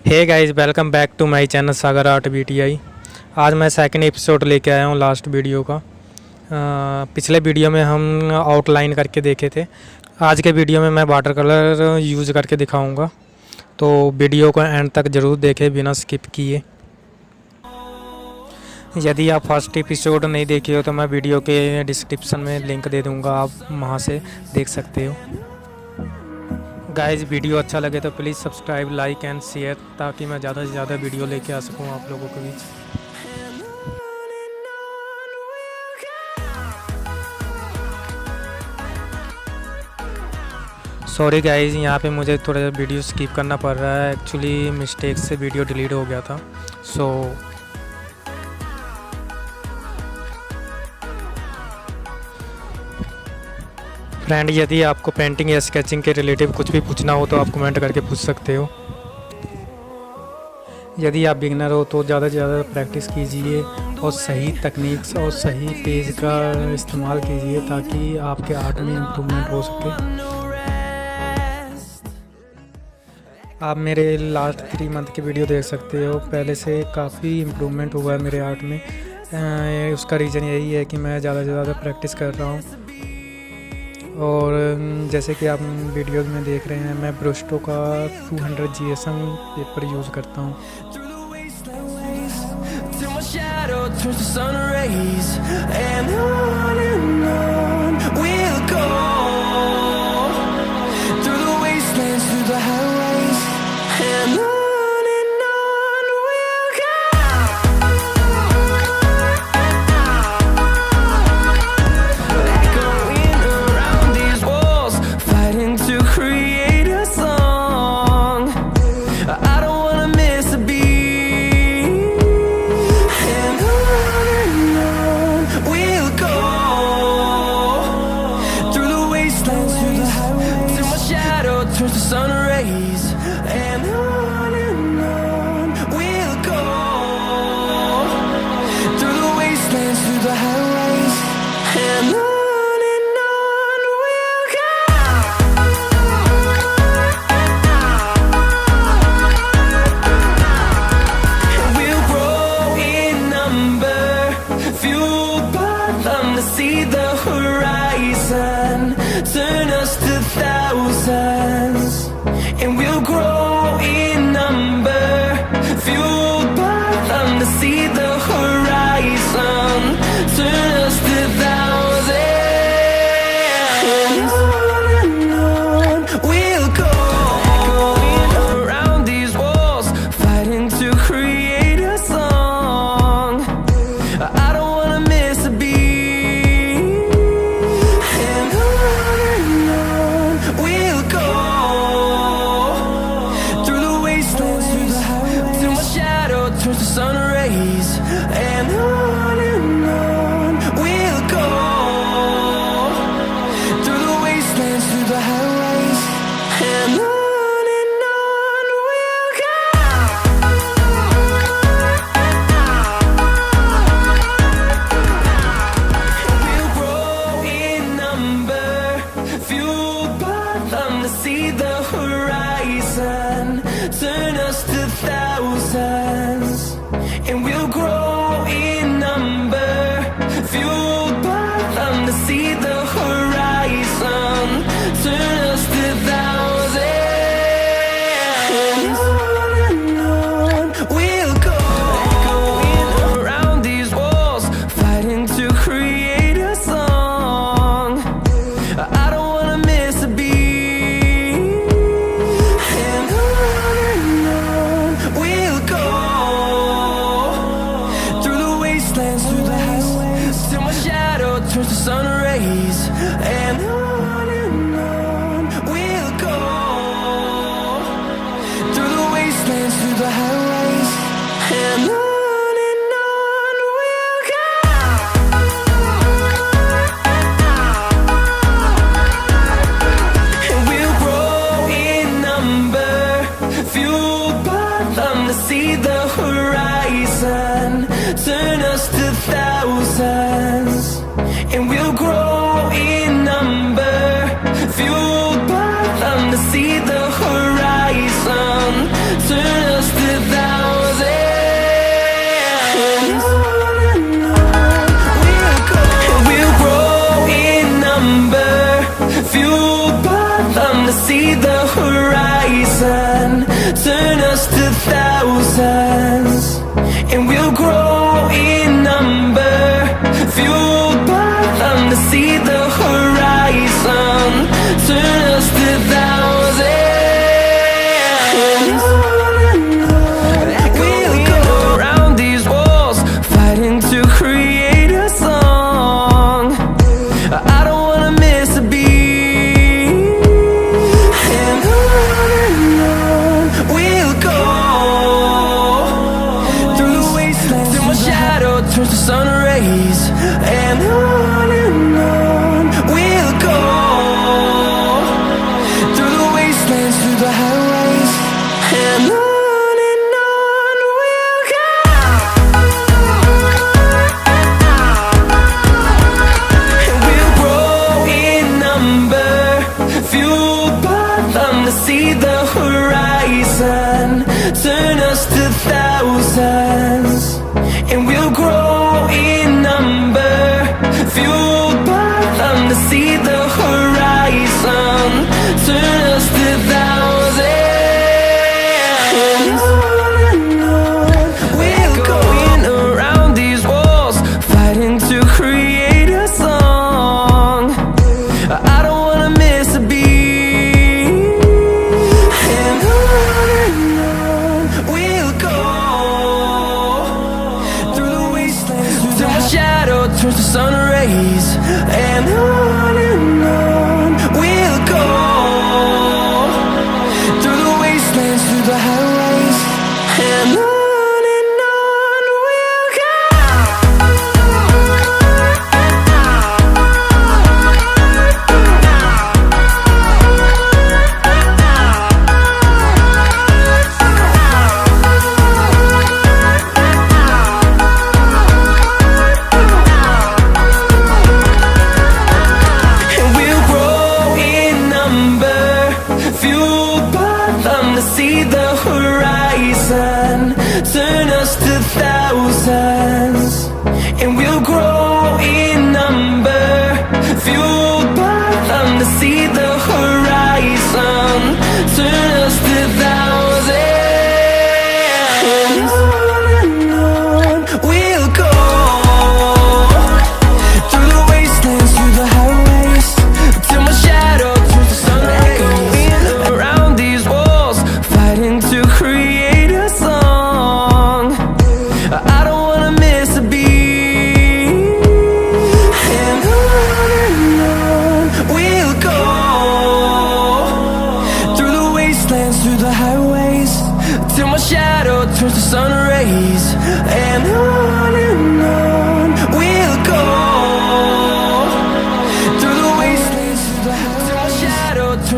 Hey guys, welcome back to my channel Sagar art B. T I second episode लेके आया हूँ last video का। पिछले वीडियो में हम आउटलाइन करके देखे थे। आज के वीडियो में मैं वाटर कलर यूज़ करके दिखाऊंगा, तो वीडियो को एंड तक ज़रूर देखें बिना स्किप किए। यदि आप फर्स्ट एपिसोड नहीं देखे हो तो मैं वीडियो के डिस्क्रिप्शन में लिंक दे दूँगा, आप वहाँ से देख सकते हो। गाइस, वीडियो अच्छा लगे तो please subscribe, like and share, ताकि मैं ज़्यादा से ज़्यादा वीडियो लेके आ सकूं आप लोगों के बीच। सॉरी गाइस, यहाँ पे मुझे थोड़ा वीडियो स्किप करना पड़ रहा है। एक्चुअली मिस्टेक से वीडियो डिलीट हो गया था। फ्रेंड, यदि आपको पेंटिंग या स्केचिंग के रिलेटिव कुछ भी पूछना हो तो आप कमेंट करके पूछ सकते हो। यदि आप बिगिनर हो तो ज़्यादा से ज़्यादा प्रैक्टिस कीजिए और सही तकनीक और सही पेज का इस्तेमाल कीजिए ताकि आपके आर्ट में इम्प्रूवमेंट हो सके। आप मेरे लास्ट 3 मंथ की वीडियो देख सकते हो। पहले से काफ़ी इम्प्रूवमेंट हुआ है मेरे आर्ट में। उसका रीज़न यही है कि मैं ज़्यादा से ज़्यादा प्रैक्टिस कर रहा हूँ। और जैसे कि आप वीडियोस में देख रहे हैं, मैं ब्रस्टो का 200 GSM पेपर यूज़ करता हूँ।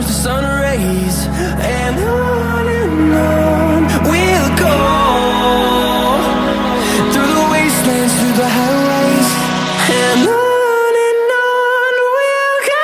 turns to sun rays, and on we'll go, through the wastelands, through the highways, and on we'll go.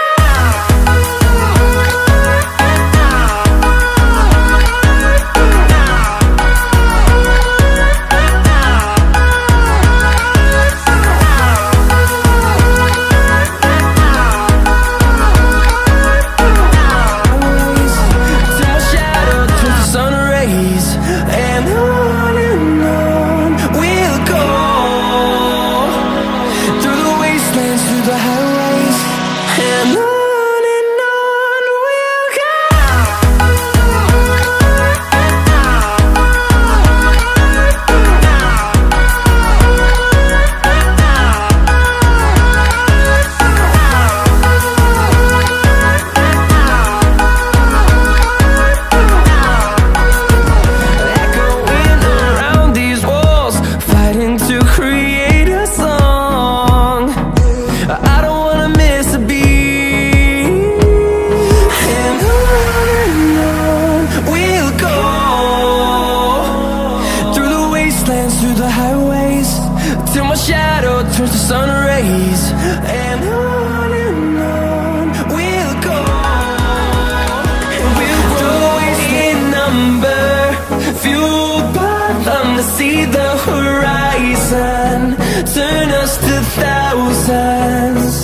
Turns to sun rays, and on we'll go, and we'll grow in number, fueled by them to see the horizon, turn us to thousands,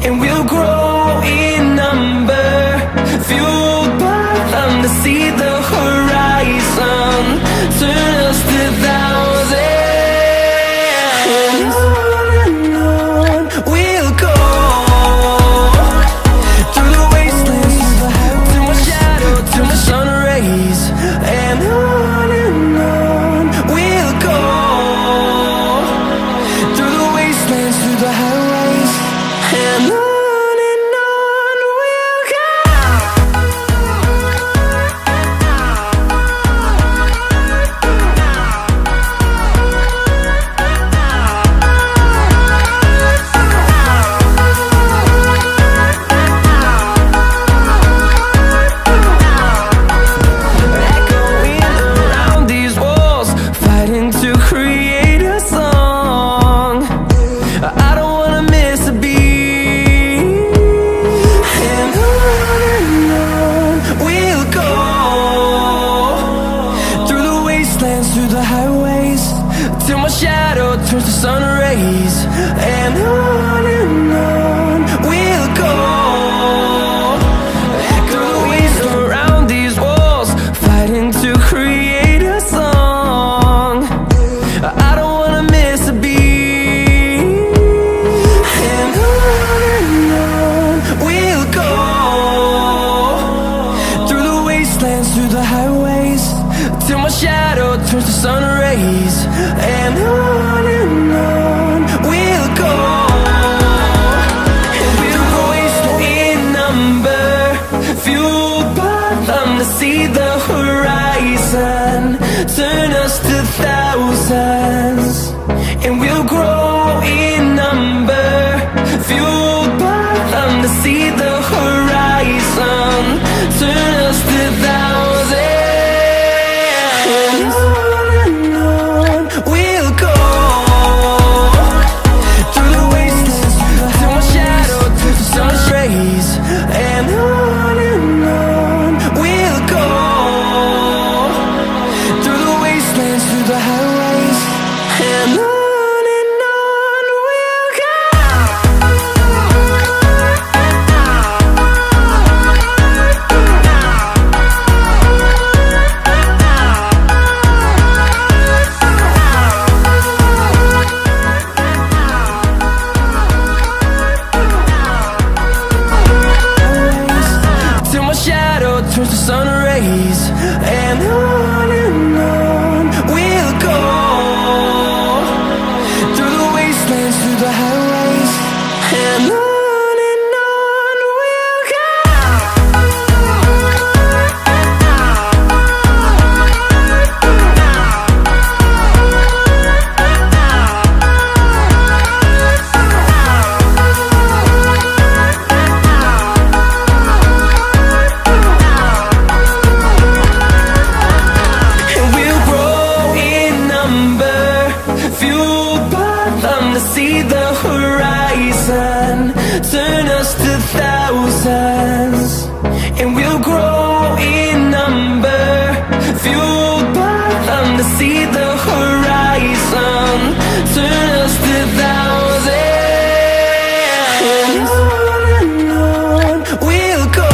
and we'll grow in number, fueled by them to see the horizon, turn us to thousands. Turns to sun rays, and on we'll go, echoing around these walls, fighting to create a song. I don't wanna miss a beat, and on we'll go, through the wastelands, through the highways, till my shadow turns to sun rays, and on we'll go, and we'll grow in number, fueled by them to see the horizon, turn us to thousands, and we'll grow in number, fueled by them to see the horizon, turn us to thousands. we'll grow in number, fueled by them to see the horizon, turn us to thousands. And on we'll go,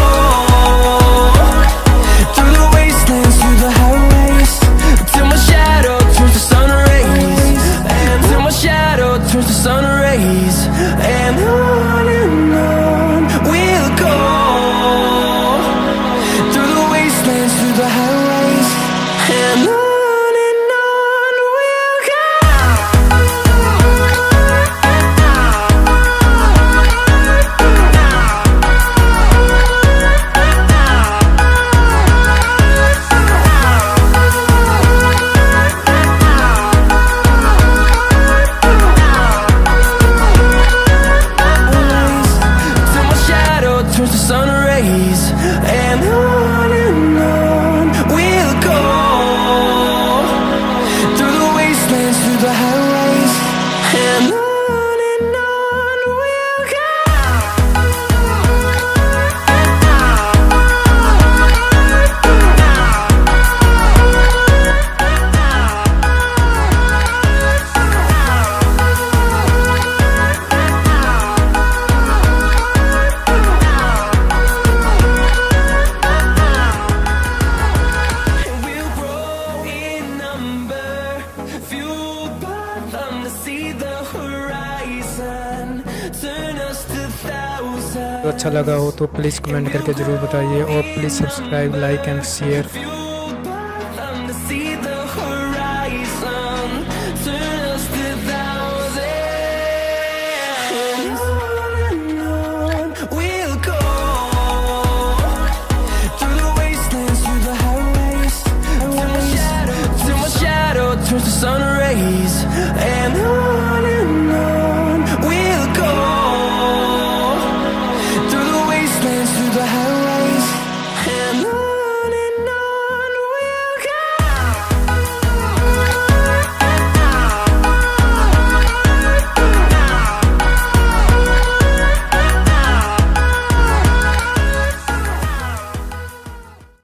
through the wastelands, through the highways, till my shadow turns to sun rays, and till my shadow turns to sun rays. And on we'll go, through the wastelands, through the highways, and on we'll go. Till my shadow turns to sun rays, and on we'll go, through the wastelands, through the highways, and on we'll go. We'll grow in number, fueled by them to see the horizon, turn us to thousands. तो अच्छा लगा हो तो please comment करके ज़रूर बताइए, और please subscribe, like and share